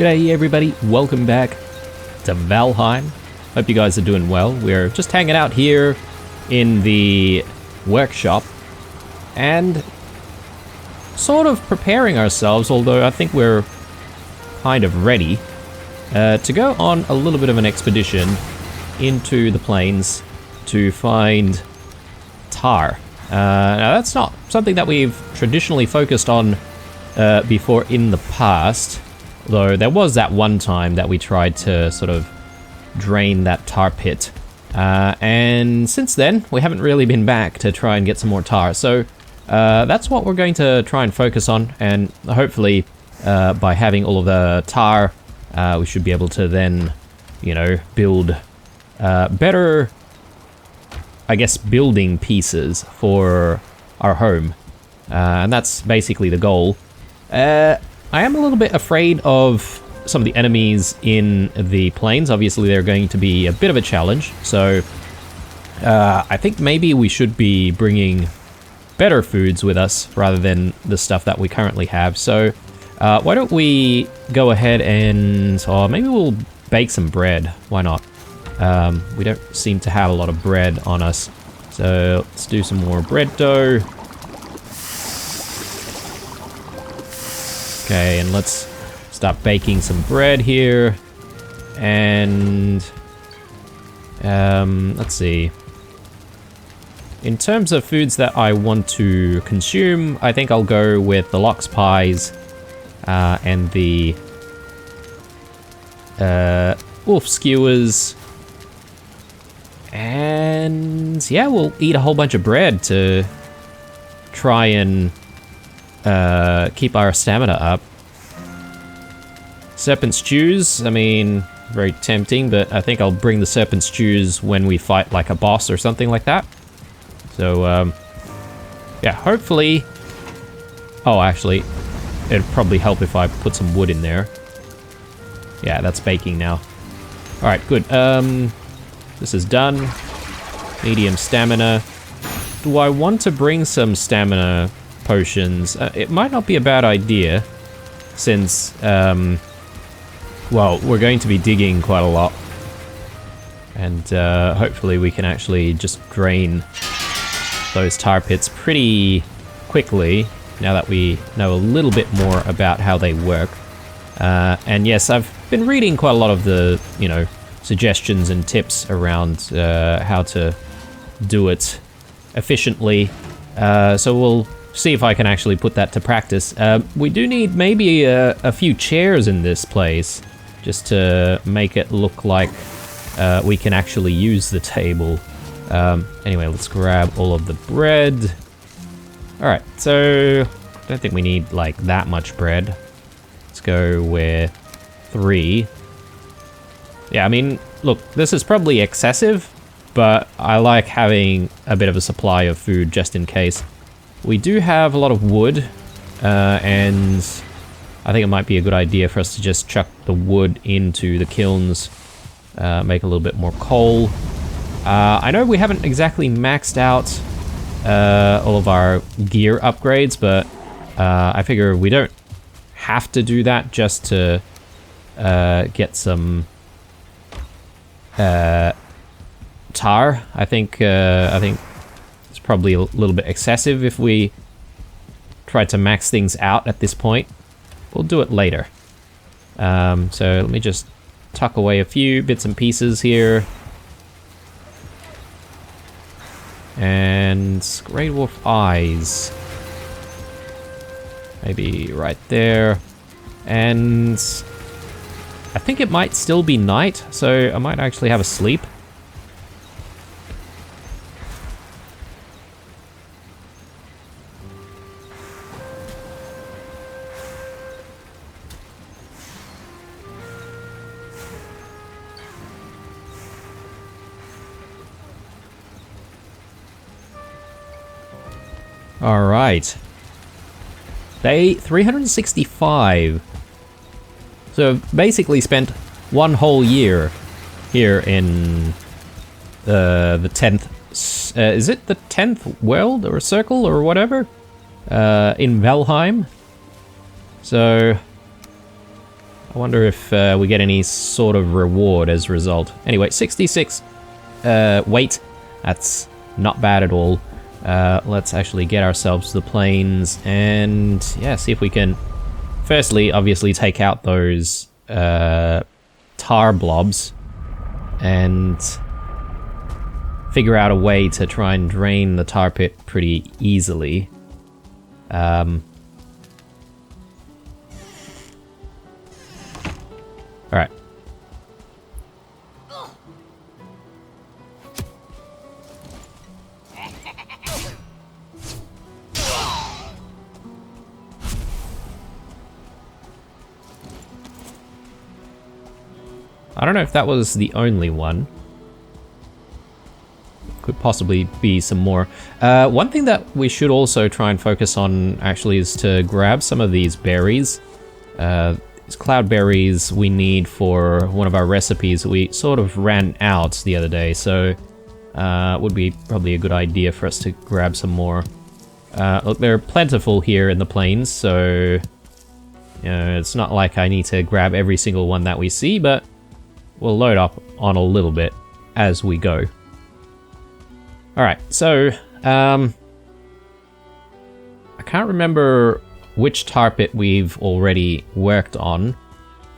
G'day everybody, welcome back to Valheim. Hope you guys are doing well. We're just hanging out here in the workshop and sort of preparing ourselves, although I think we're kind of ready, to go on a little bit of an expedition into the plains to find tar. Now that's not something that we've traditionally focused on before in the past. Though there was that one time that we tried to sort of drain that tar pit. And since then, we haven't really been back to try and get some more tar. So that's what we're going to try and focus on. And hopefully, by having all of the tar, we should be able to then, you know, build better, I guess, building pieces for our home. And that's basically the goal. I am a little bit afraid of some of the enemies in the plains. Obviously, they're going to be a bit of a challenge. So I think maybe we should be bringing better foods with us rather than the stuff that we currently have. So why don't we go ahead and, or maybe we'll bake some bread. Why not? We don't seem to have a lot of bread on us. So let's do some more bread dough. Okay, and let's start baking some bread here. And let's see. In terms of foods that I want to consume, I think I'll go with the lox pies and the wolf skewers. And yeah, we'll eat a whole bunch of bread to try and keep our stamina up. Serpent stews, I mean, very tempting, but I think I'll bring the serpent stews when we fight like a boss or something like that. So, yeah, hopefully... Oh, actually, it'd probably help if I put some wood in there. Yeah, that's baking now. Alright, good. This is done. Medium stamina. Do I want to bring some stamina potions? It might not be a bad idea, since, well, we're going to be digging quite a lot. And hopefully we can actually just drain those tar pits pretty quickly, now that we know a little bit more about how they work. And yes, I've been reading quite a lot of the, you know, suggestions and tips around how to do it efficiently. So we'll see if I can actually put that to practice. We do need maybe a few chairs in this place, just to make it look like we can actually use the table. Anyway, let's grab all of the bread. Alright, so I don't think we need like that much bread. Let's go with 3. Yeah, I mean, look, this is probably excessive, but I like having a bit of a supply of food just in case. We do have a lot of wood, and I think it might be a good idea for us to just chuck the wood into the kilns, make a little bit more coal. I know we haven't exactly maxed out all of our gear upgrades, but I figure we don't have to do that just to get some tar. I think it's probably a little bit excessive if we try to max things out at this point. We'll do it later. So let me just tuck away a few bits and pieces here. And Grey Dwarf eyes. Maybe right there. And I think it might still be night, so I might actually have a sleep. All right. Day 365. So basically spent one whole year here in the 10th, is it the 10th world or circle or whatever? In Valheim. So I wonder if we get any sort of reward as a result. Anyway, 66 weight. That's not bad at all. Let's actually get ourselves to the plains and, yeah, see if we can, firstly, obviously take out those tar blobs and figure out a way to try and drain the tar pit pretty easily. Alright. I don't know if that was the only one. Could possibly be some more. One thing that we should also try and focus on actually is to grab some of these berries. These cloud berries we need for one of our recipes. We sort of ran out the other day, so it would be probably a good idea for us to grab some more. Look, they're plentiful here in the plains, so it's not like I need to grab every single one that we see, but we'll load up on a little bit as we go. Alright, so, I can't remember which tar pit we've already worked on.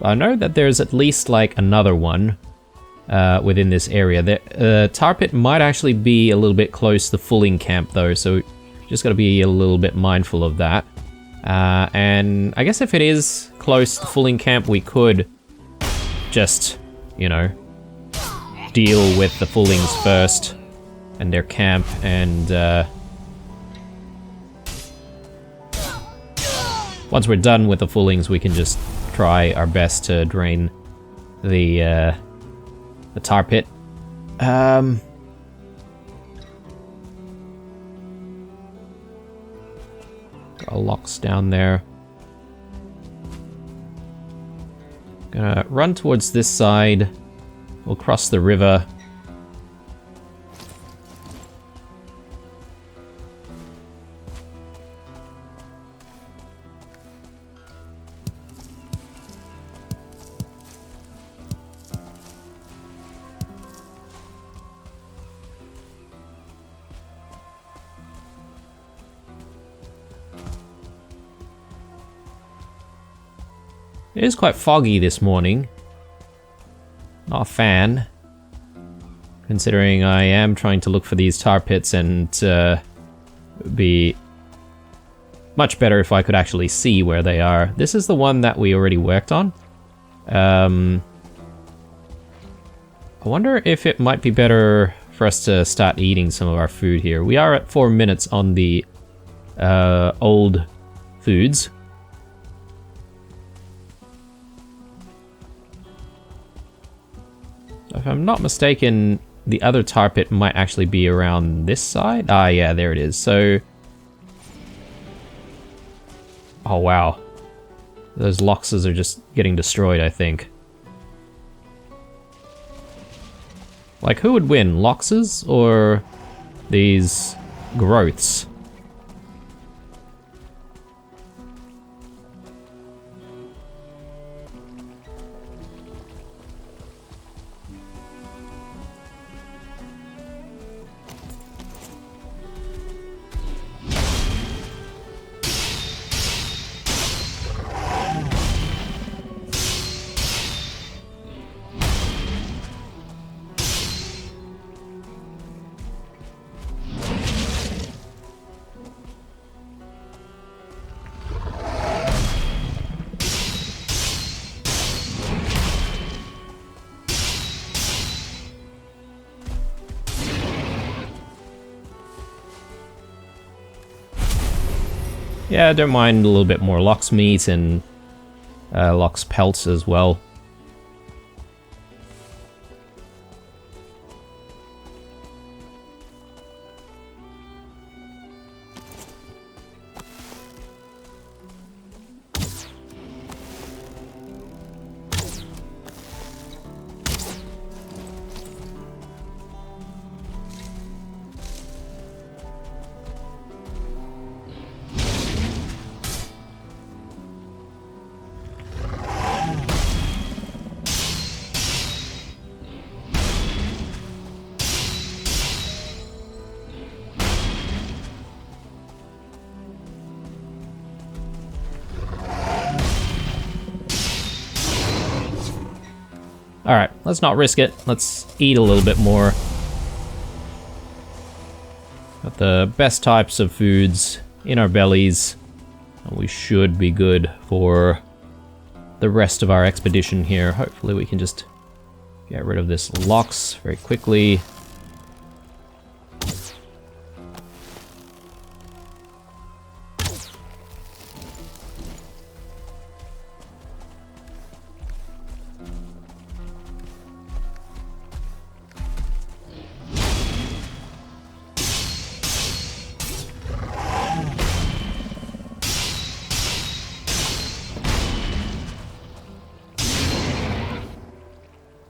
But I know that there's at least, like, another one within this area. The tar pit might actually be a little bit close to the Fulling camp, though, so just gotta be a little bit mindful of that. And I guess if it is close to the Fulling camp, we could just, you know, deal with the Fullings first and their camp, and once we're done with the Fullings, we can just try our best to drain the tar pit. Got locks down there. Gonna run towards this side. We'll cross the river. It is quite foggy this morning. Not a fan. Considering I am trying to look for these tar pits, and it would be much better if I could actually see where they are. This is the one that we already worked on. I wonder if it might be better for us to start eating some of our food here. We are at 4 minutes on the old foods. If I'm not mistaken, the other tar pit might actually be around this side. Ah, yeah, there it is. So, oh wow, those loxes are just getting destroyed, I think. Like, who would win, loxes or these growths? Yeah, I don't mind a little bit more lox meat and lox pelts as well. Alright, let's not risk it. Let's eat a little bit more. Got the best types of foods in our bellies. And we should be good for the rest of our expedition here. Hopefully we can just get rid of this lox very quickly.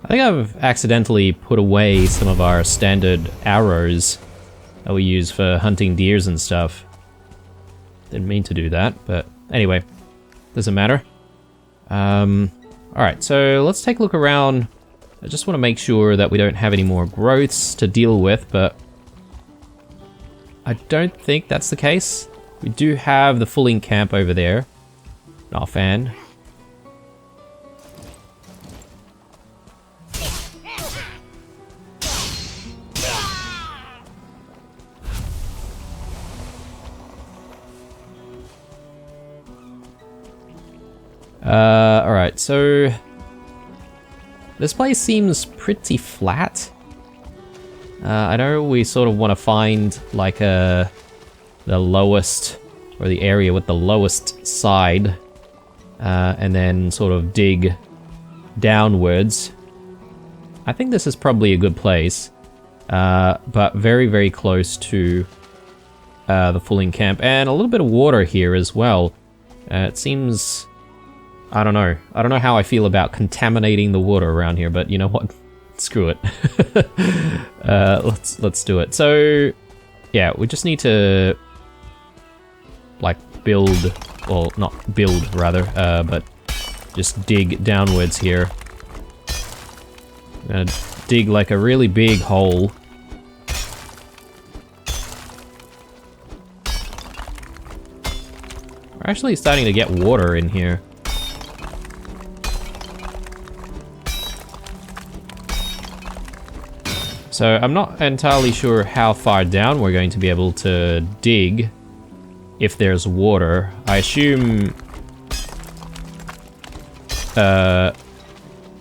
I think I've accidentally put away some of our standard arrows that we use for hunting deers and stuff. Didn't mean to do that, but anyway, doesn't matter. Alright, so let's take a look around. I just want to make sure that we don't have any more growths to deal with, but I don't think that's the case. We do have the fulling camp over there. Not a fan. Alright, so this place seems pretty flat. I know we sort of want to find like the lowest, or the area with the lowest side, and then sort of dig downwards. I think this is probably a good place, but very, very close to the fulling camp, and a little bit of water here as well. It seems... I don't know. I don't know how I feel about contaminating the water around here, but you know what? Screw it. Let's do it. So, yeah, we just need to like build, well, not build rather, but just dig downwards here. I'm gonna dig like a really big hole. We're actually starting to get water in here. So I'm not entirely sure how far down we're going to be able to dig if there's water. I assume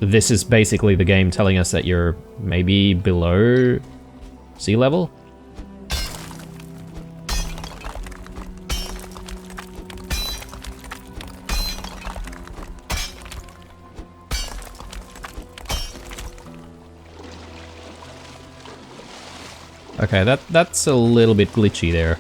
this is basically the game telling us that you're maybe below sea level. Okay, that's a little bit glitchy there.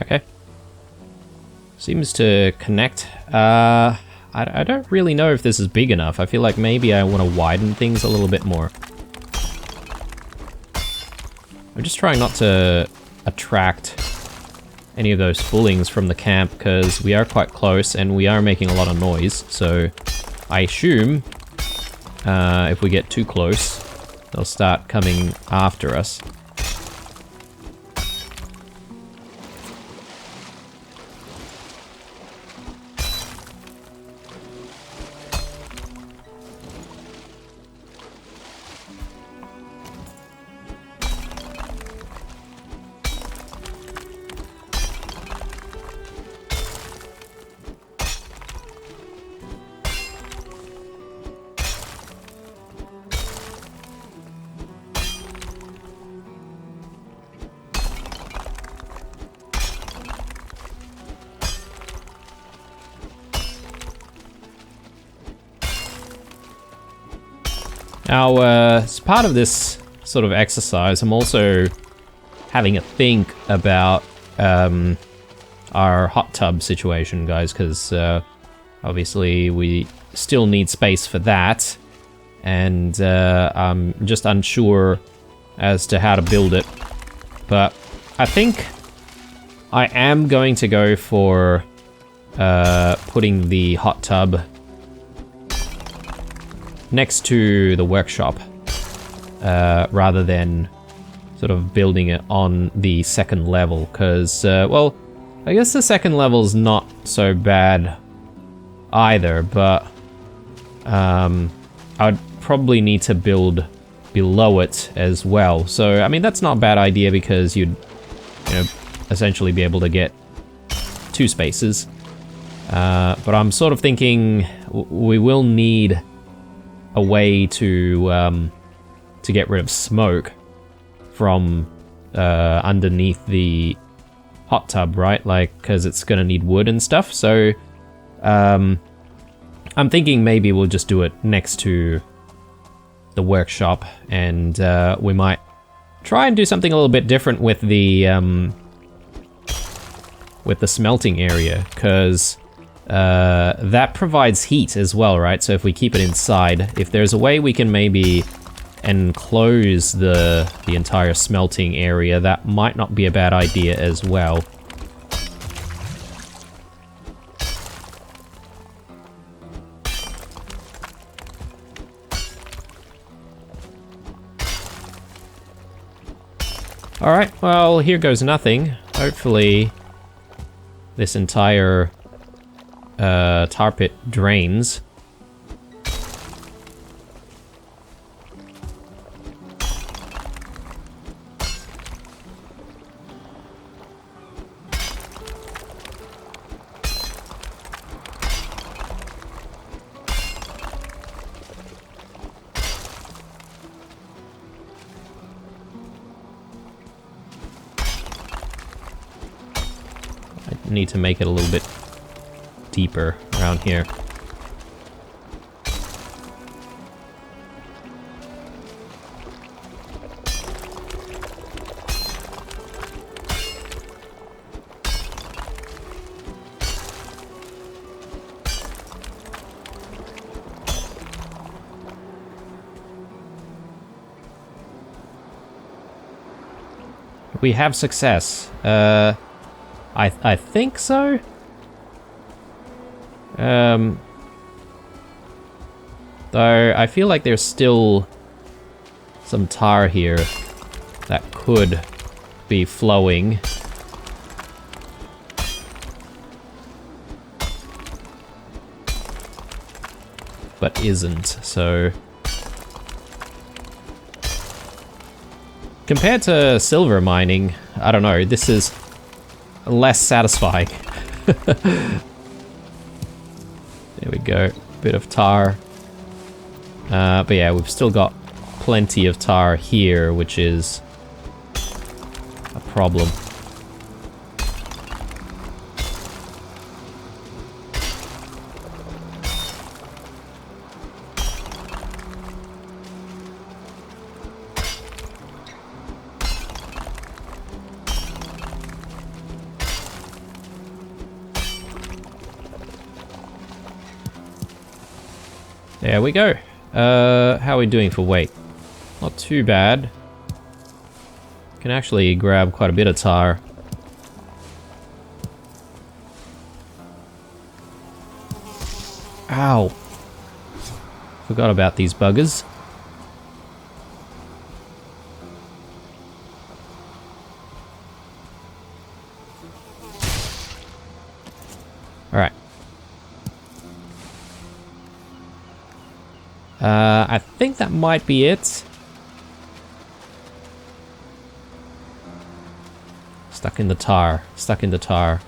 Okay. Seems to connect. I don't really know if this is big enough. I feel like maybe I want to widen things a little bit more. I'm just trying not to attract any of those fullings from the camp because we are quite close and we are making a lot of noise. So I assume if we get too close, they'll start coming after us. Now, as part of this sort of exercise, I'm also having a think about our hot tub situation, guys, because obviously we still need space for that, and I'm just unsure as to how to build it. But I think I am going to go for putting the hot tub next to the workshop rather than sort of building it on the second level, because, well, I guess the second level's not so bad either, but I'd probably need to build below it as well. So, I mean, that's not a bad idea because you'd, you know, essentially be able to get 2 spaces. But I'm sort of thinking we will need a way to get rid of smoke from underneath the hot tub, right? Like, because it's gonna need wood and stuff. So I'm thinking maybe we'll just do it next to the workshop, and we might try and do something a little bit different with the smelting area, because that provides heat as well, right? So if we keep it inside, if there's a way we can maybe enclose the entire smelting area, that might not be a bad idea as well. Alright, well, here goes nothing. Hopefully this entire tar pit drains. Need to make it a little bit deeper around here. We have success. I think so. Though I feel like there's still some tar here that could be flowing. But isn't, so... Compared to silver mining, I don't know, this is less satisfying. There we go, bit of tar. But yeah, we've still got plenty of tar here, which is a problem. There we go. How are we doing for weight? Not too bad. Can actually grab quite a bit of tar. Ow. Forgot about these buggers. Alright. I think that might be it. Stuck in the tar. Stuck in the tar.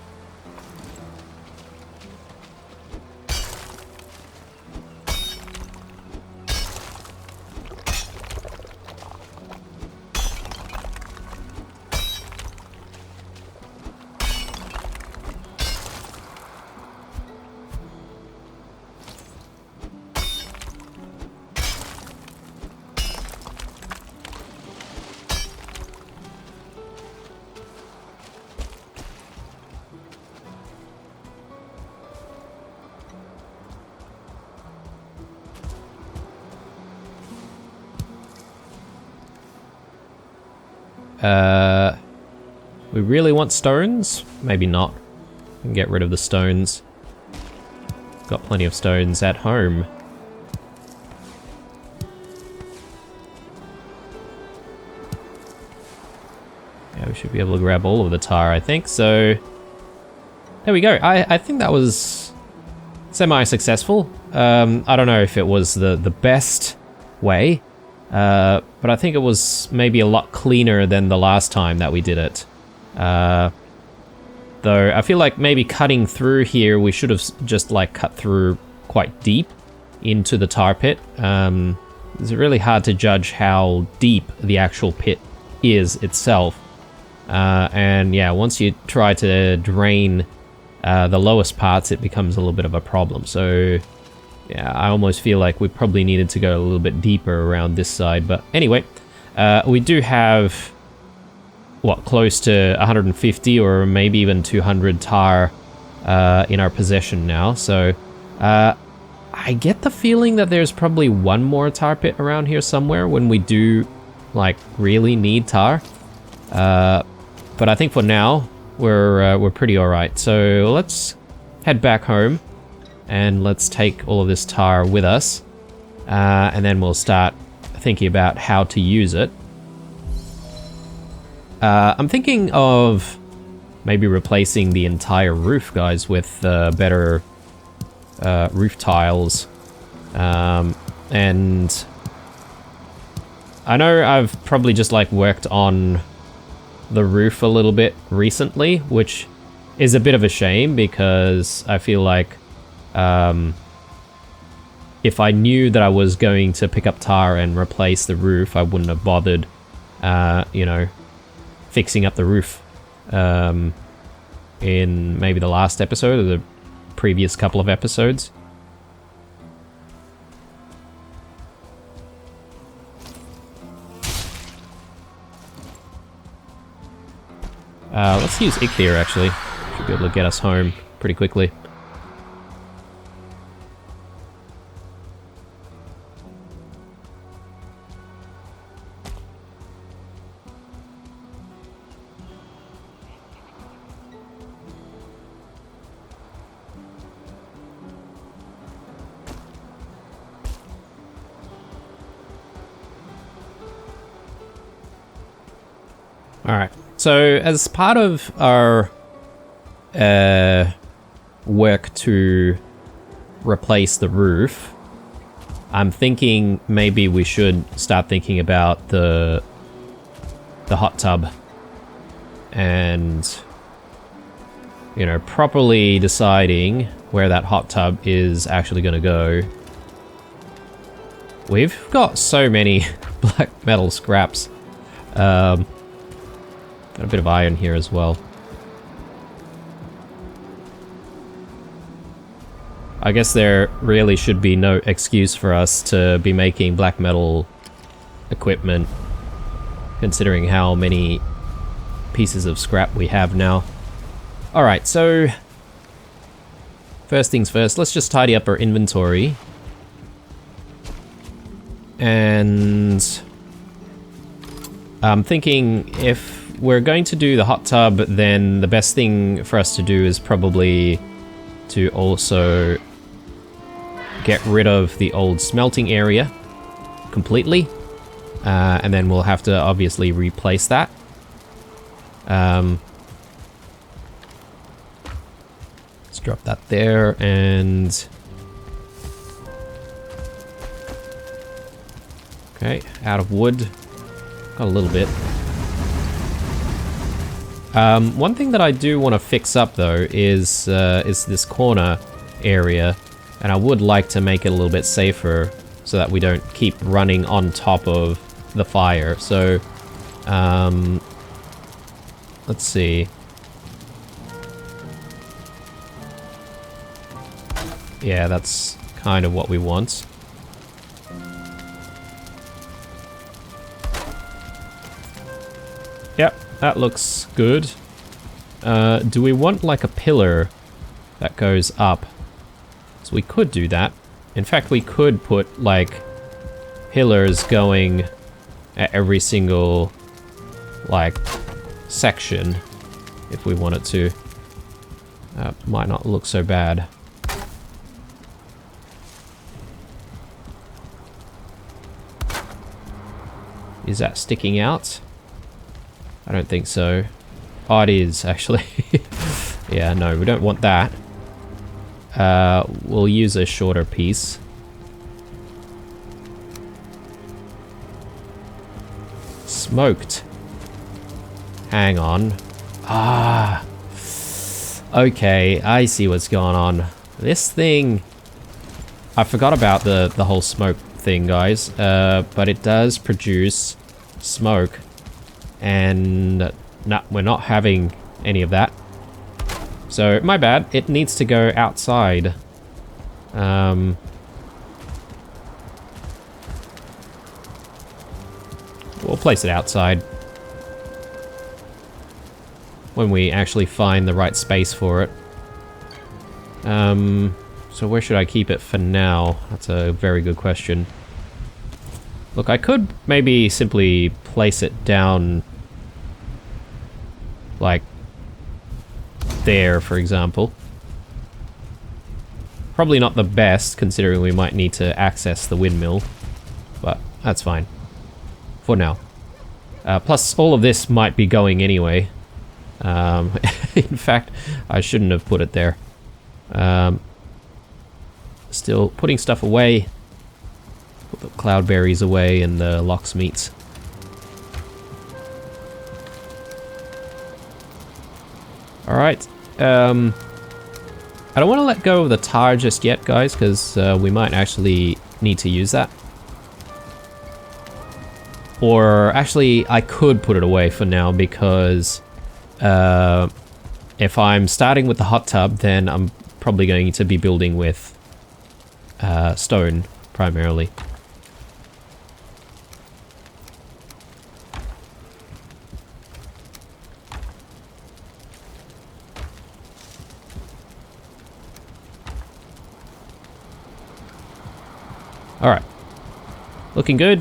We really want stones? Maybe not. We can get rid of the stones. Got plenty of stones at home. Yeah, we should be able to grab all of the tar, I think. So, there we go. I think that was semi-successful. I don't know if it was the best way, but I think it was maybe a lot cleaner than the last time that we did it. Though I feel like maybe cutting through here, we should have just like cut through quite deep into the tar pit. It's really hard to judge how deep the actual pit is itself. And yeah, once you try to drain the lowest parts, it becomes a little bit of a problem. So yeah, I almost feel like we probably needed to go a little bit deeper around this side. But anyway, we do have, what, close to 150 or maybe even 200 tar in our possession now. So I get the feeling that there's probably one more tar pit around here somewhere when we do like really need tar. But I think for now we're pretty alright. So let's head back home and let's take all of this tar with us, and then we'll start thinking about how to use it. I'm thinking of maybe replacing the entire roof, guys, with better roof tiles. And I know I've probably just like worked on the roof a little bit recently, which is a bit of a shame because I feel like if I knew that I was going to pick up tar and replace the roof, I wouldn't have bothered, you know, fixing up the roof in maybe the last episode or the previous couple of episodes. Let's use Ichthir actually. Should be able to get us home pretty quickly. Alright, so as part of our work to replace the roof, I'm thinking maybe we should start thinking about the hot tub and, you know, properly deciding where that hot tub is actually going to go. We've got so many black metal scraps. Got a bit of iron here as well. I guess there really should be no excuse for us to be making black metal equipment, considering how many pieces of scrap we have now. Alright, so first things first, let's just tidy up our inventory. And I'm thinking if we're going to do the hot tub, then the best thing for us to do is probably to also get rid of the old smelting area completely, and then we'll have to obviously replace that. Let's drop that there, and okay, out of wood, got a little bit. One thing that I do want to fix up though is this corner area, and I would like to make it a little bit safer so that we don't keep running on top of the fire. So, let's see. Yeah, that's kind of what we want. Yep. That looks good. Do we want like a pillar that goes up? So we could do that. In fact, we could put like pillars going at every single like, section, if we wanted to. Might not look so bad. Is that sticking out? I don't think so. Oh, it is, actually. Yeah, no, we don't want that. We'll use a shorter piece. Smoked. Hang on. Ah. Okay, I see what's going on. This thing... I forgot about the whole smoke thing, guys. But it does produce smoke. And no, we're not having any of that. So, my bad. It needs to go outside. We'll place it outside. When we actually find the right space for it. So where should I keep it for now? That's a very good question. Look, I could maybe simply place it down... like... there, for example. Probably not the best, considering we might need to access the windmill. But that's fine. For now. Plus, all of this might be going anyway. In fact, I shouldn't have put it there. Still putting stuff away. Put the cloudberries away and the locksmeats. Alright. I don't want to let go of the tar just yet, guys, because we might actually need to use that. Or actually, I could put it away for now because if I'm starting with the hot tub, then I'm probably going to be building with stone, primarily. Alright. Looking good.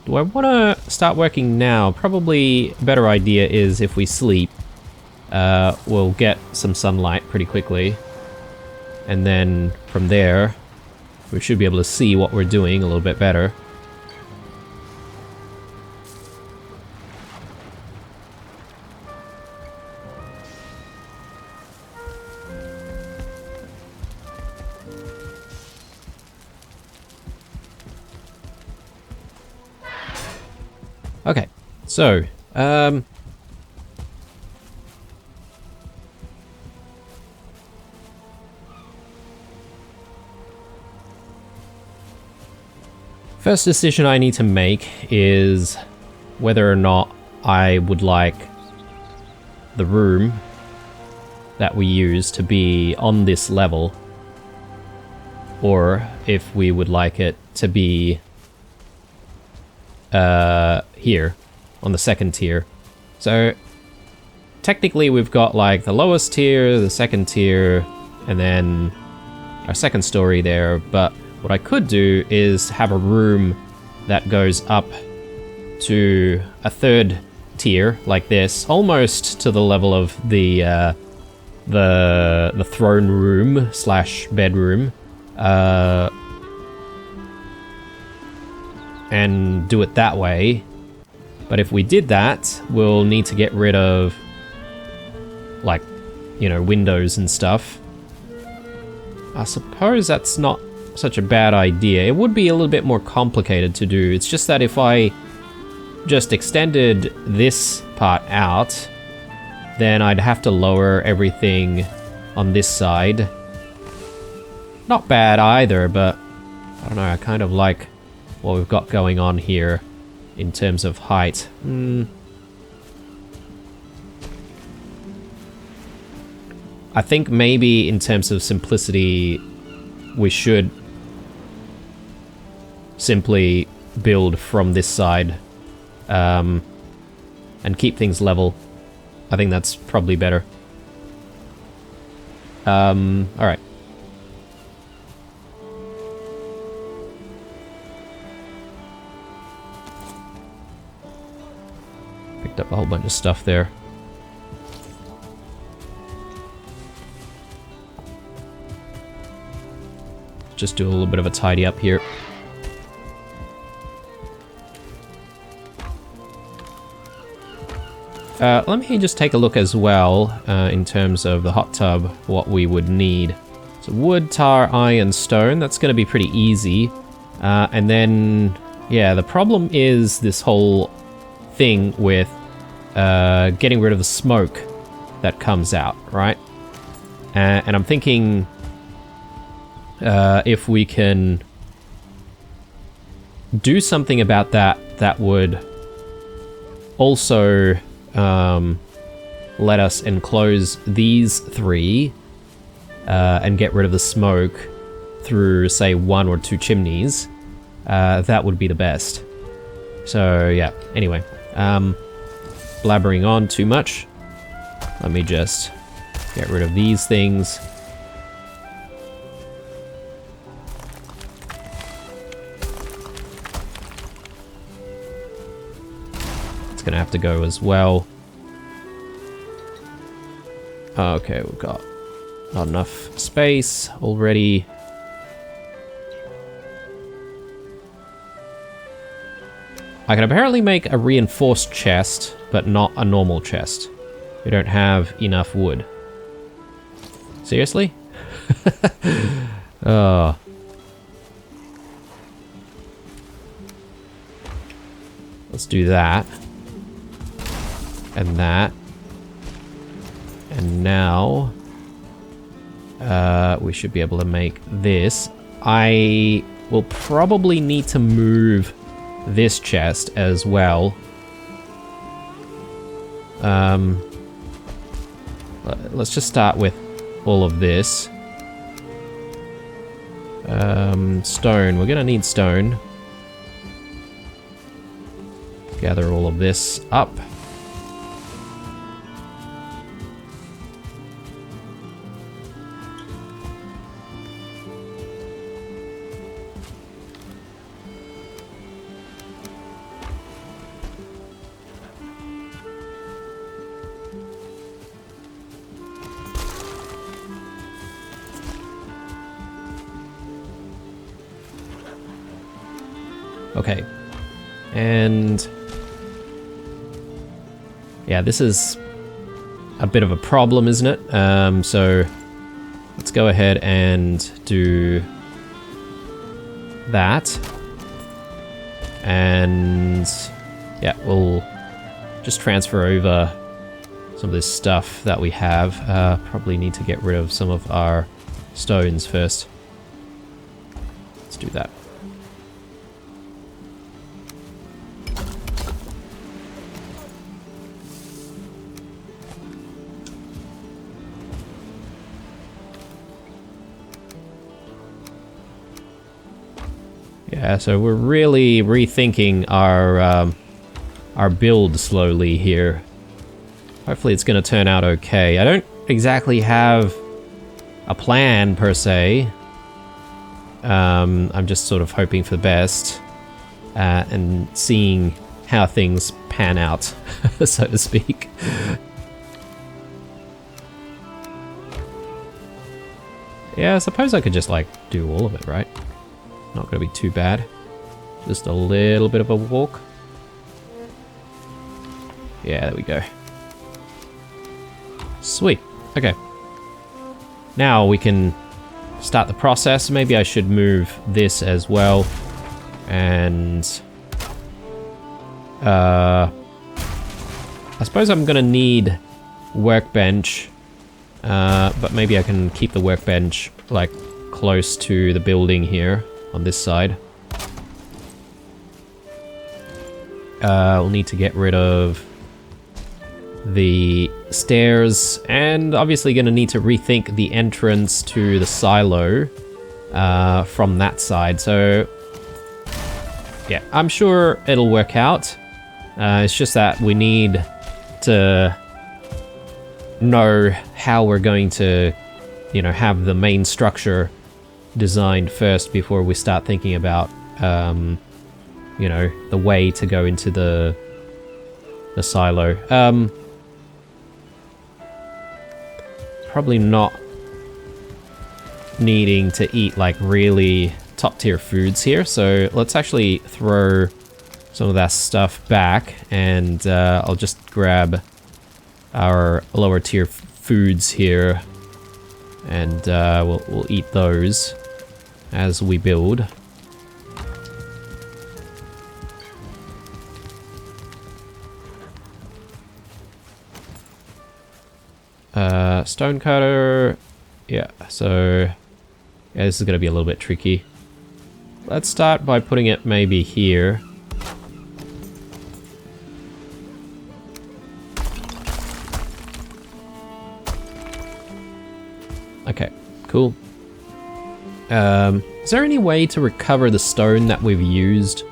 Do I want to start working now? Probably a better idea is if we sleep. We'll get some sunlight pretty quickly. And then from there, we should be able to see what we're doing a little bit better. Okay, so, first decision I need to make is whether or not I would like the room that we use to be on this level, or if we would like it to be here on the second tier. So technically we've got like the lowest tier, the second tier, and then our second story there, but what I could do is have a room that goes up to a third tier like this, almost to the level of the throne room slash bedroom, and do it that way. But if we did that, we'll need to get rid of, like, you know, windows and stuff. I suppose that's not such a bad idea. It would be a little bit more complicated to do. It's just that if I just extended this part out, then I'd have to lower everything on this side. Not bad either, but I don't know, I kind of like what we've got going on here in terms of height. I think maybe in terms of simplicity, we should simply build from this side and keep things level. I think that's probably better. Alright. picked up a whole bunch of stuff there. Just do a little bit of a tidy up here. Let me just take a look as well, in terms of the hot tub, what we would need. So wood, tar, iron, stone, that's going to be pretty easy. And then, yeah, the problem is this whole thing with getting rid of the smoke that comes out, right? And I'm thinking if we can do something about that, that would also let us enclose these three and get rid of the smoke through, say, 1 or 2 chimneys. That would be the best. So yeah, anyway, blabbering on too much. Let me just get rid of these things. It's gonna have to go as well. Okay, we've got not enough space already. I can apparently make a reinforced chest, but not a normal chest. We don't have enough wood. Seriously? Oh. Let's do that. And that. And now we should be able to make this. I will probably need to move this chest as well. Let's just start with all of this. Stone. We're gonna need stone. Gather all of this up. Okay, and yeah, this is a bit of a problem, isn't it? So let's go ahead and do that, and yeah, we'll just transfer over some of this stuff that we have. Probably need to get rid of some of our stones first. Let's do that. Yeah, so we're really rethinking our build slowly here. Hopefully it's going to turn out okay. I don't exactly have a plan per se. I'm just sort of hoping for the best and seeing how things pan out, so to speak. Yeah, I suppose I could just like do all of it, right? Not going to be too bad. Just a little bit of a walk. Yeah, there we go. Sweet. Okay. Now we can start the process. Maybe I should move this as well. And I suppose I'm going to need workbench. But maybe I can keep the workbench like close to the building here. On this side. We'll need to get rid of the stairs, and obviously going to need to rethink the entrance to the silo from that side. So yeah, I'm sure it'll work out. It's just that we need to know how we're going to, you know, have the main structure designed first before we start thinking about, you know, the way to go into the the silo. Probably not needing to eat like really top tier foods here, so let's actually throw some of that stuff back, and I'll just grab our lower tier foods here, and we'll eat those as we build. Stonecutter, yeah, so yeah, this is going to be a little bit tricky. Let's start by putting it maybe here. Okay, cool. Is there any way to recover the stone that we've used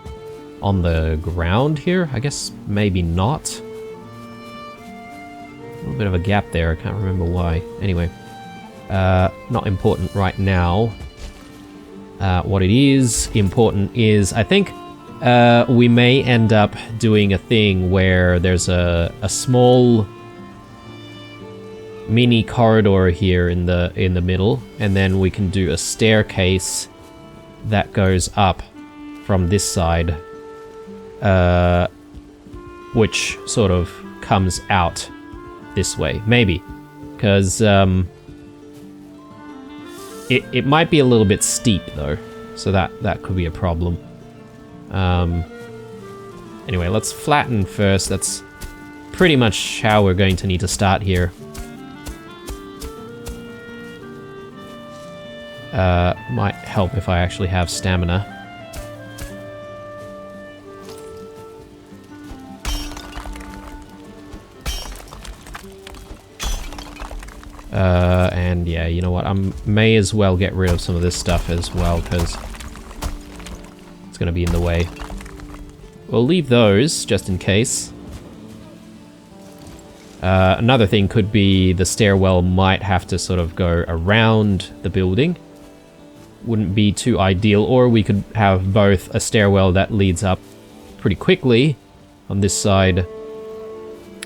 on the ground here? I guess maybe not. A little bit of a gap there, I can't remember why. Anyway, not important right now. What it is important is, I think we may end up doing a thing where there's a small mini corridor here in the middle, and then we can do a staircase that goes up from this side, which sort of comes out this way, maybe, because it might be a little bit steep though, so that could be a problem. Anyway, let's flatten first. That's pretty much how we're going to need to start here. Might help if I actually have stamina. And yeah, you know what, I may as well get rid of some of this stuff as well, because it's going to be in the way. We'll leave those, just in case. Another thing could be the stairwell might have to sort of go around the building. Wouldn't be too ideal, or we could have both a stairwell that leads up pretty quickly on this side,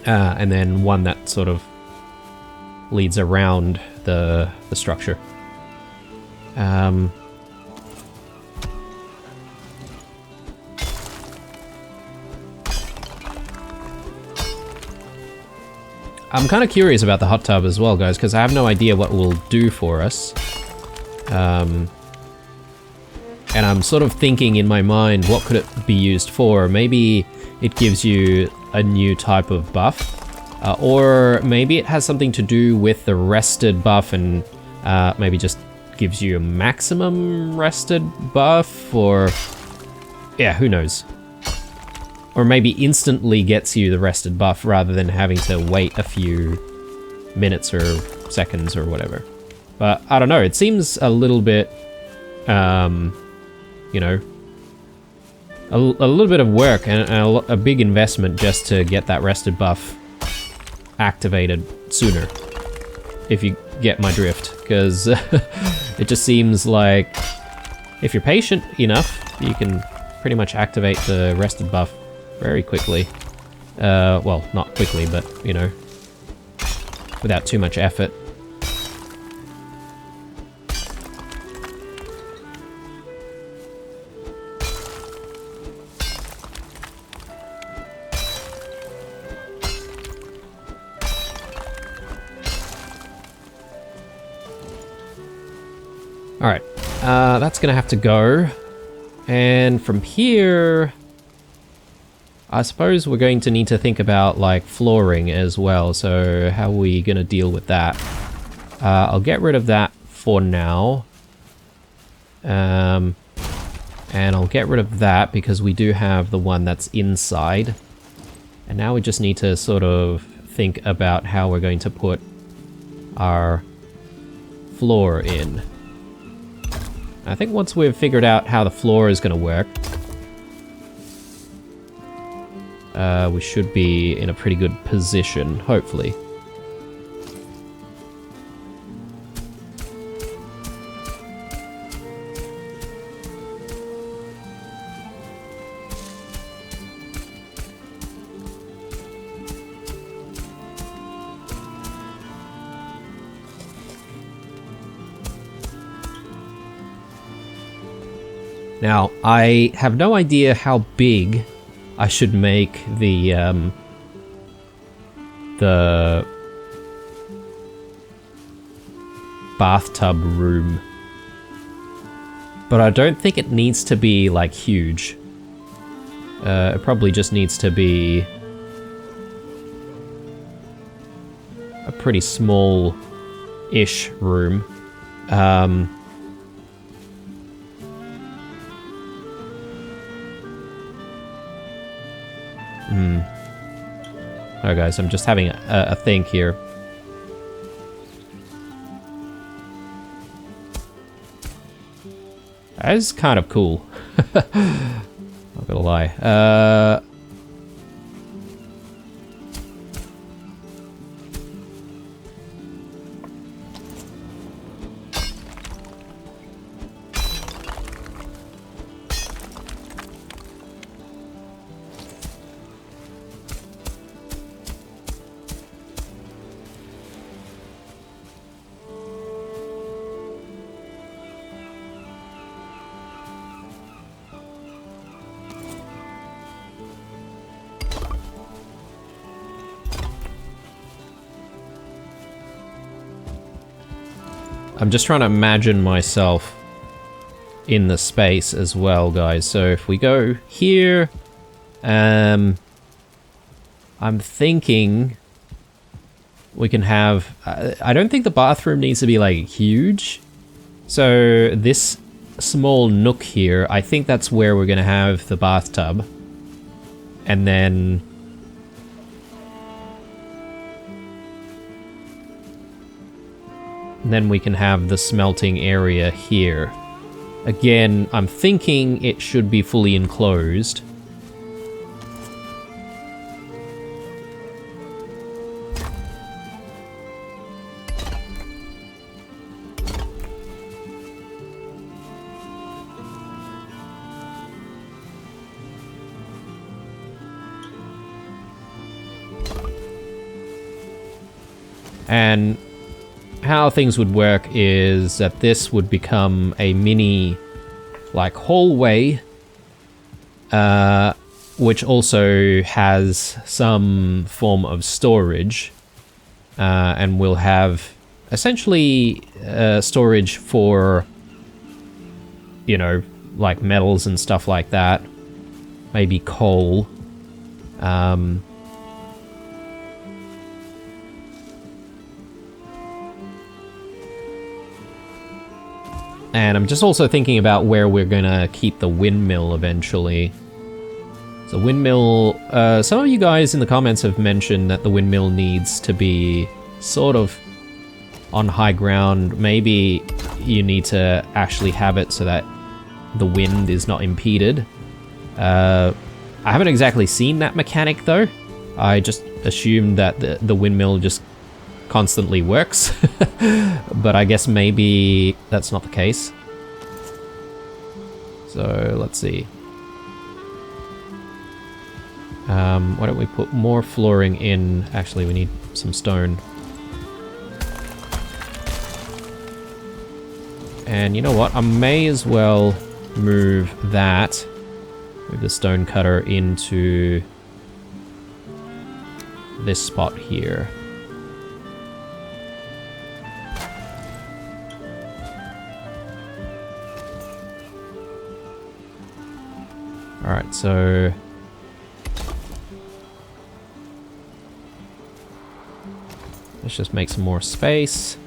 and then one that sort of leads around the structure. I'm kind of curious about the hot tub as well, guys, because I have no idea what it will do for us. And I'm sort of thinking in my mind, what could it be used for? Maybe it gives you a new type of buff. Or maybe it has something to do with the rested buff, and maybe just gives you a maximum rested buff, or yeah, who knows. Or maybe instantly gets you the rested buff rather than having to wait a few minutes or seconds or whatever. But I don't know, it seems a little bit, you know, a little bit of work and a big investment just to get that rested buff activated sooner, if you get my drift, because it just seems like if you're patient enough, you can pretty much activate the rested buff very quickly. Well, not quickly, but, you know, without too much effort. Alright, that's gonna have to go. And from here, I suppose we're going to need to think about, like, flooring as well. So how are we gonna deal with that? I'll get rid of that for now. And I'll get rid of that because we do have the one that's inside. And now we just need to sort of think about how we're going to put our floor in. I think once we've figured out how the floor is going to work, we should be in a pretty good position, hopefully. Now, I have no idea how big I should make the bathtub room. But I don't think it needs to be, like, huge. It probably just needs to be a pretty small-ish room. Alright guys, I'm just having a think here. That is kind of cool. Not gonna lie. I'm just trying to imagine myself in the space as well, guys. So if we go here, I'm thinking we can have... I don't think the bathroom needs to be, like, huge. So this small nook here, I think that's where we're going to have the bathtub. And then... then we can have the smelting area here. Again, I'm thinking it should be fully enclosed. And how things would work is that this would become a mini, like, hallway, which also has some form of storage, and we'll have essentially storage for, you know, like metals and stuff like that, maybe coal. And I'm just also thinking about where we're gonna keep the windmill eventually. So windmill, some of you guys in the comments have mentioned that the windmill needs to be sort of on high ground. Maybe you need to actually have it so that the wind is not impeded. I haven't exactly seen that mechanic though. I just assumed that the windmill just constantly works, but I guess maybe that's not the case. So let's see. Why don't we put more flooring in? Actually, we need some stone. And you know what? I may as well move that, move the stone cutter into this spot here. Alright, so... let's just make some more space.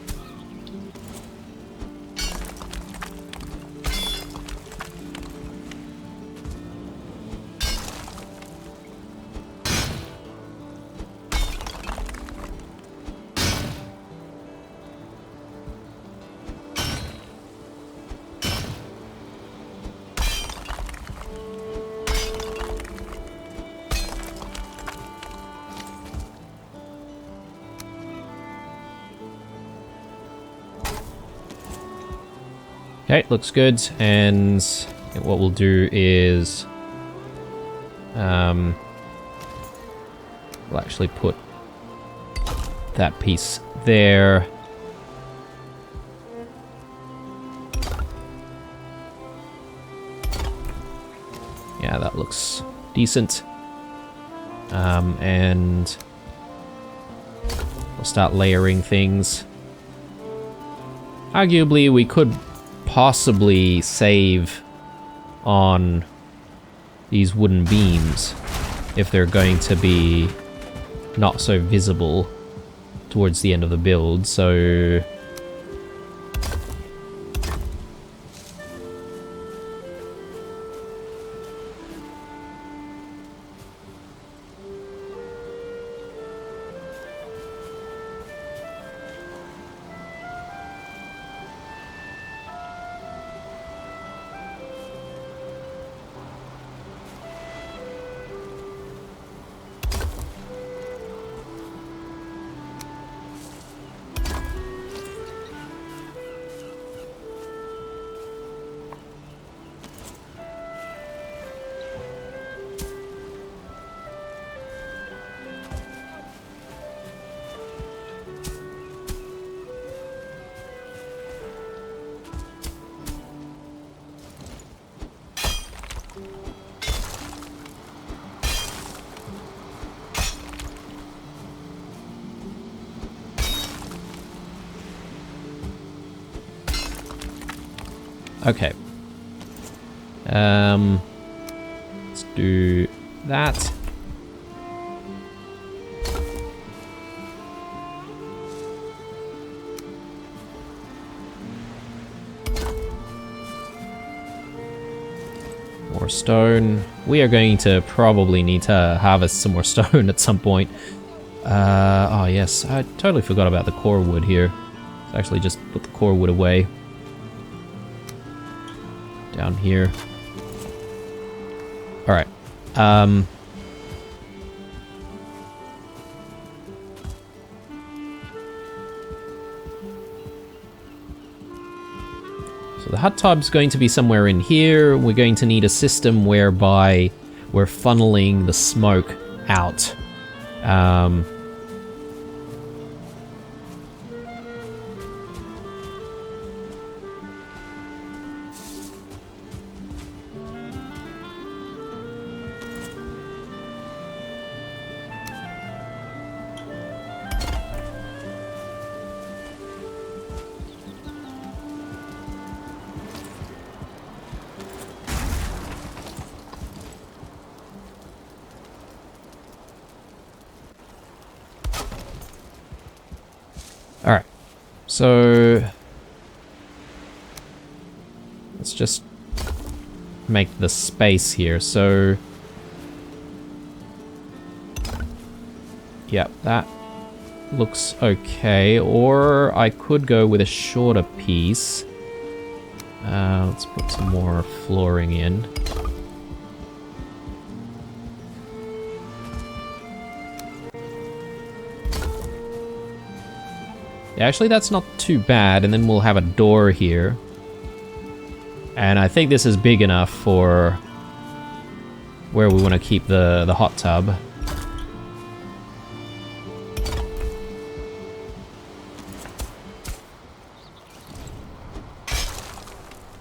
Okay, looks good, and what we'll do is we'll actually put that piece there. Yeah, that looks decent. And we'll start layering things. Arguably, we could possibly save on these wooden beams if they're going to be not so visible towards the end of the build, so... Okay. Let's do that. More stone. We are going to probably need to harvest some more stone at some point. Oh yes, I totally forgot about the core wood here. Let's actually just put the core wood away. Down here. Alright. So the hot tub's going to be somewhere in here. We're going to need a system whereby we're funneling the smoke out. Alright, so let's just make the space here. So, yep, that looks okay. Or I could go with a shorter piece. Let's put some more flooring in. Yeah, actually, that's not too bad, and then we'll have a door here. And I think this is big enough for where we want to keep the hot tub.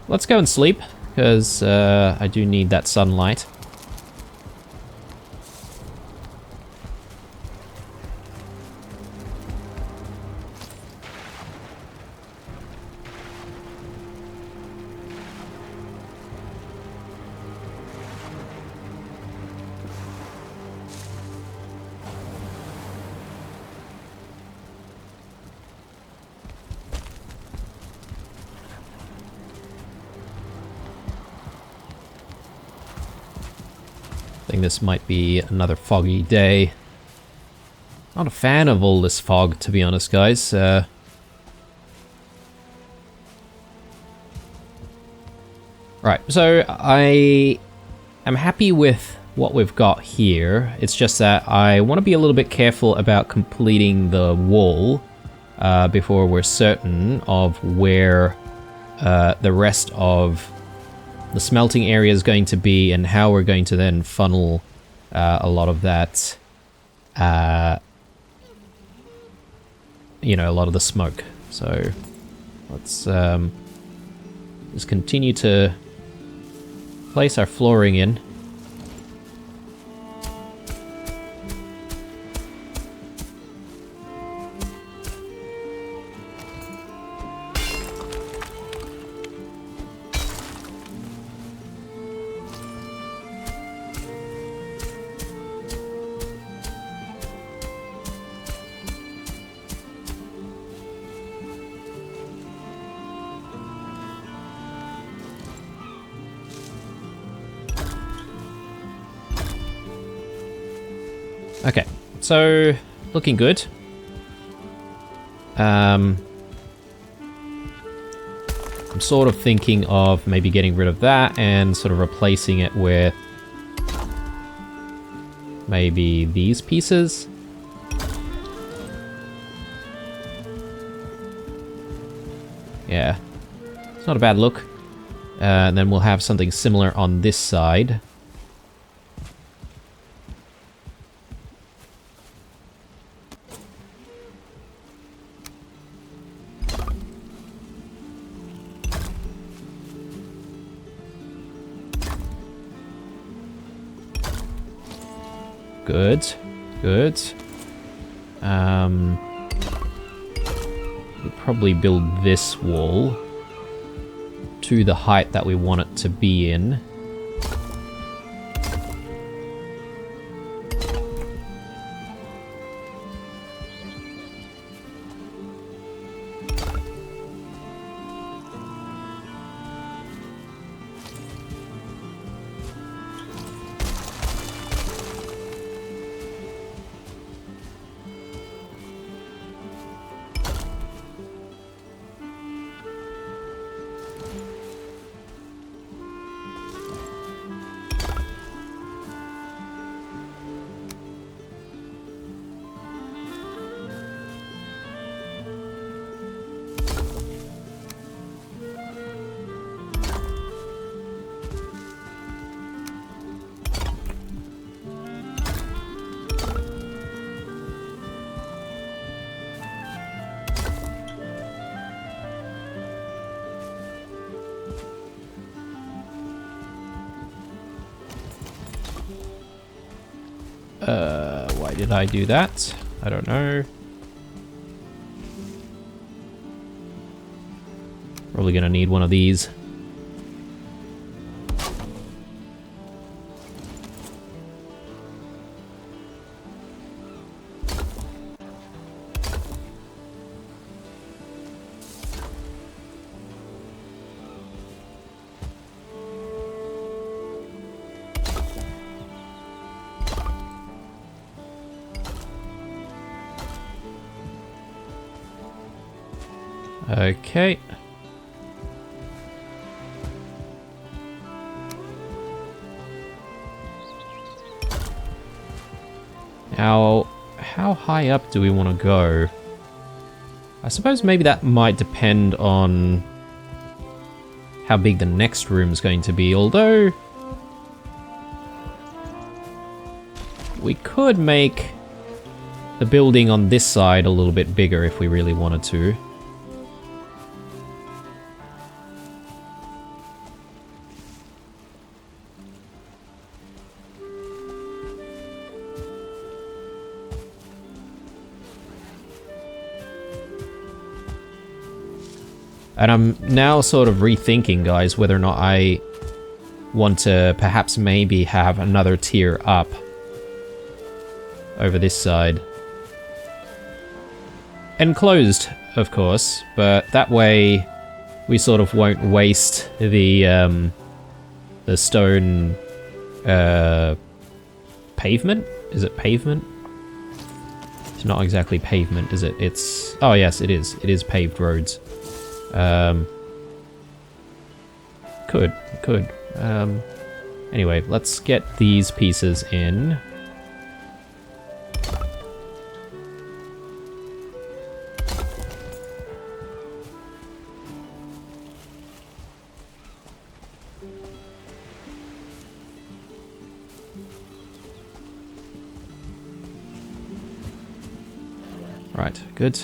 Let's go and sleep, because I do need that sunlight. I think this might be another foggy day. Not a fan of all this fog, to be honest, guys. Right, so I am happy with what we've got here. It's just that I want to be a little bit careful about completing the wall before we're certain of where the rest of the smelting area is going to be and how we're going to then funnel a lot of that, you know, a lot of the smoke. So let's just continue to place our flooring in. Okay, so looking good. I'm sort of thinking of maybe getting rid of that and sort of replacing it with maybe these pieces. Yeah, it's not a bad look. And then we'll have something similar on this side. Good, good. We'll probably build this wall to the height that we want it to be in. Why did I do that? I don't know. Probably gonna need one of these. Okay. Now, how high up do we want to go? I suppose maybe that might depend on how big the next room is going to be, although we could make the building on this side a little bit bigger if we really wanted to. And I'm now sort of rethinking, guys, whether or not I want to perhaps maybe have another tier up over this side. Enclosed, of course, but that way we sort of won't waste the stone pavement? Is it pavement? It's not exactly pavement, is it? It's... Oh yes, it is. It is paved roads. Could. Anyway, let's get these pieces in. Right, good.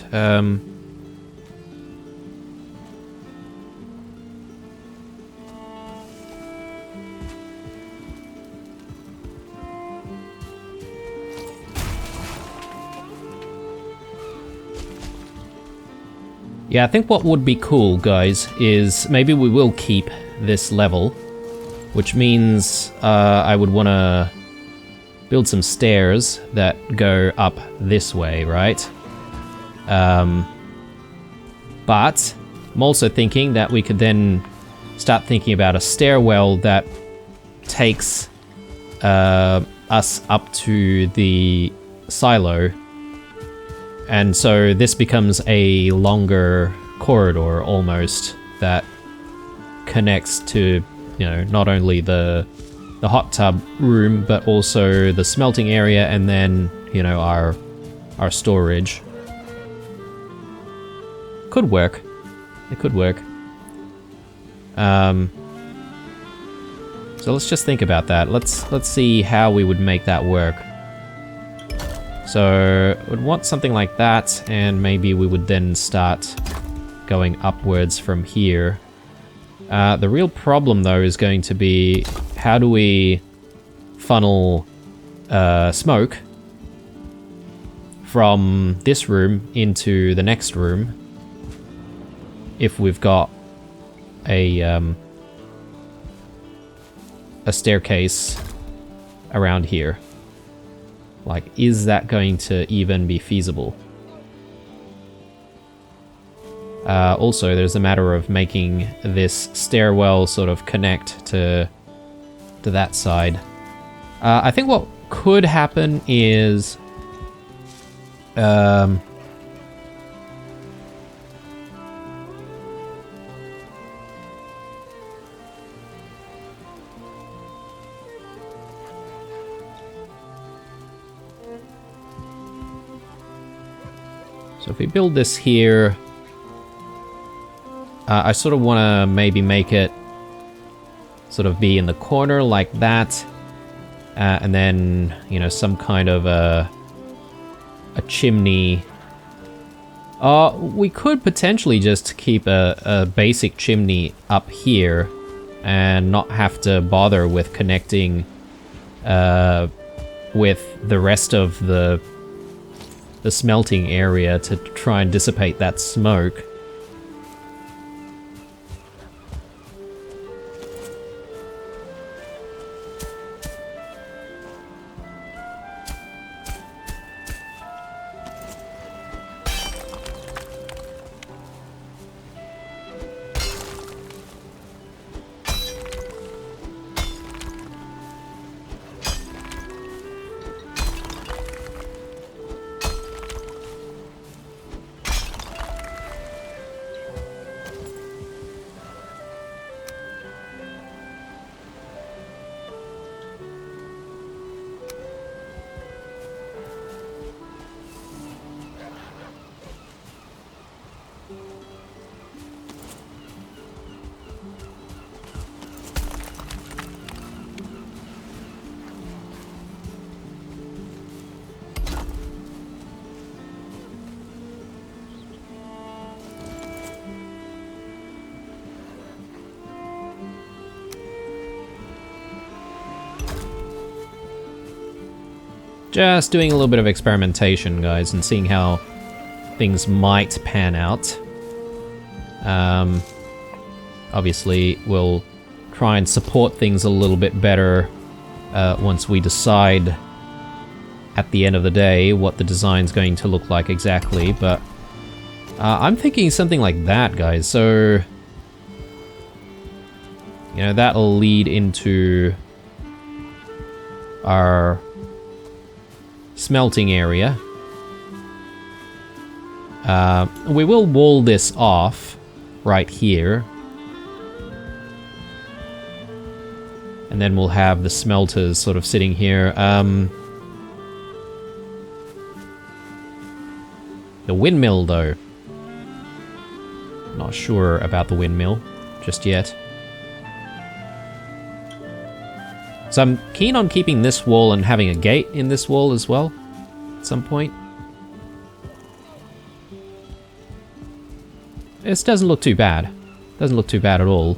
Yeah, I think what would be cool, guys, is maybe we will keep this level, which means I would want to build some stairs that go up this way, right? But I'm also thinking that we could then start thinking about a stairwell that takes us up to the silo. And so this becomes a longer corridor almost that connects to, you know, not only the hot tub room, but also the smelting area and then, you know, our storage. Could work. It could work. So let's just think about that. Let's see how we would make that work. So we'd want something like that, and maybe we would then start going upwards from here. The real problem though is going to be, how do we funnel smoke from this room into the next room if we've got a staircase around here? Like, is that going to even be feasible? Also, there's a matter of making this stairwell sort of connect to that side. I think what could happen is... so if we build this here, I sort of want to maybe make it sort of be in the corner like that, and then, you know, some kind of a chimney. We could potentially just keep a basic chimney up here and not have to bother with connecting with the rest of the smelting area to try and dissipate that smoke. Just doing a little bit of experimentation, guys, and seeing how things might pan out. Obviously, we'll try and support things a little bit better once we decide at the end of the day what the design's going to look like exactly, but I'm thinking something like that, guys. So, you know, that'll lead into our smelting area. We will wall this off right here, and then we'll have the smelters sort of sitting here. The windmill, though. Not sure about the windmill just yet. So I'm keen on keeping this wall and having a gate in this wall as well at some point. This doesn't look too bad. Doesn't look too bad at all.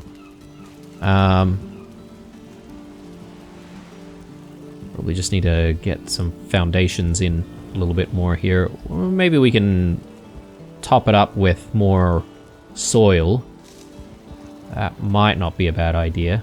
Probably just need to get some foundations in a little bit more here. Or maybe we can top it up with more soil. That might not be a bad idea.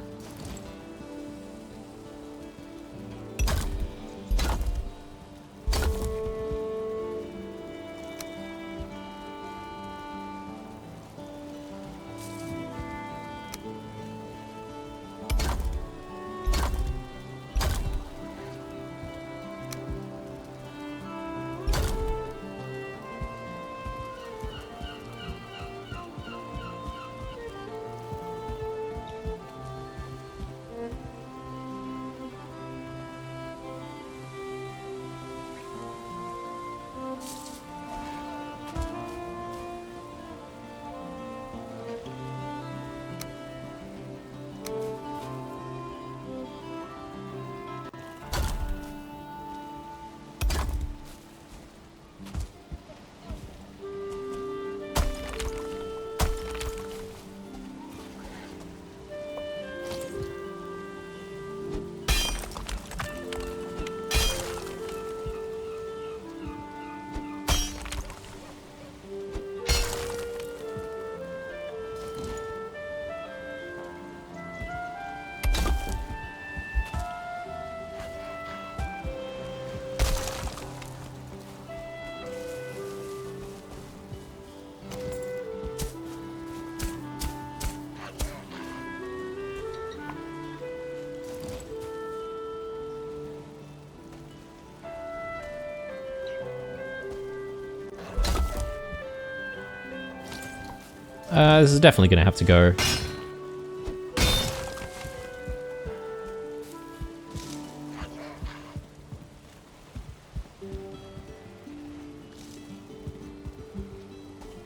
This is definitely going to have to go.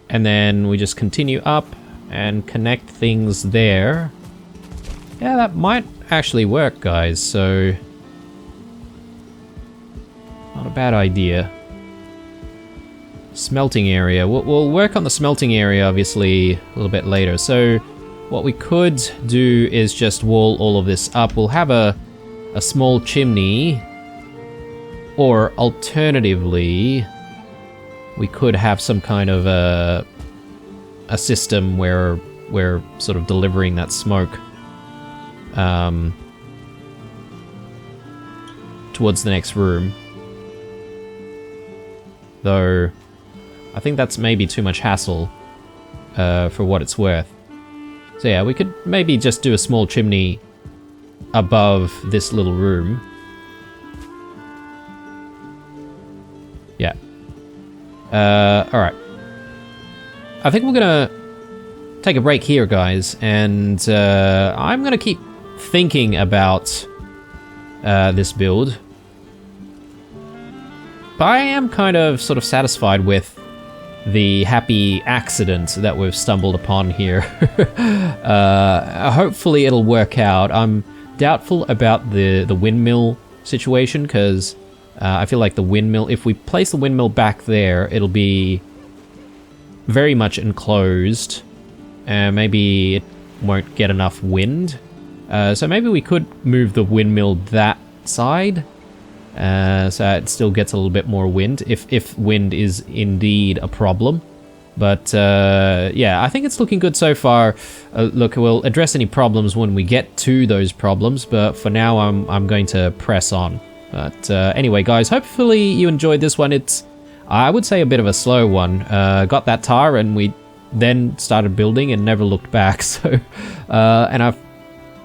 And then we just continue up and connect things there. Yeah, that might actually work, guys, so... not a bad idea. Smelting area. We'll work on the smelting area, obviously, a little bit later. So, what we could do is just wall all of this up. We'll have a small chimney, or alternatively, we could have some kind of a system where we're sort of delivering that smoke towards the next room. Though, I think that's maybe too much hassle for what it's worth. So yeah, we could maybe just do a small chimney above this little room. Yeah. Alright. I think we're gonna take a break here, guys, and I'm gonna keep thinking about this build. But I am kind of sort of satisfied with the happy accident that we've stumbled upon here. Hopefully it'll work out. I'm doubtful about the windmill situation, because I feel like the windmill, if we place the windmill back there, it'll be very much enclosed. Maybe it won't get enough wind. So maybe we could move the windmill that side. So it still gets a little bit more wind, if wind is indeed a problem. But yeah, I think it's looking good so far. Look, we'll address any problems when we get to those problems, but for now I'm going to press on. But anyway, guys, hopefully you enjoyed this one. It's, I would say, a bit of a slow one. Got that tar and we then started building and never looked back. So, and I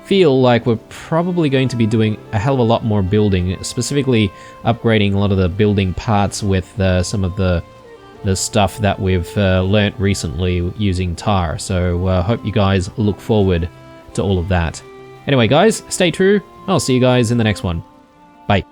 feel like we're probably going to be doing a hell of a lot more building, specifically upgrading a lot of the building parts with some of the stuff that we've learnt recently using tar. So hope you guys look forward to all of that. Anyway, guys, stay true. I'll see you guys in the next one. Bye.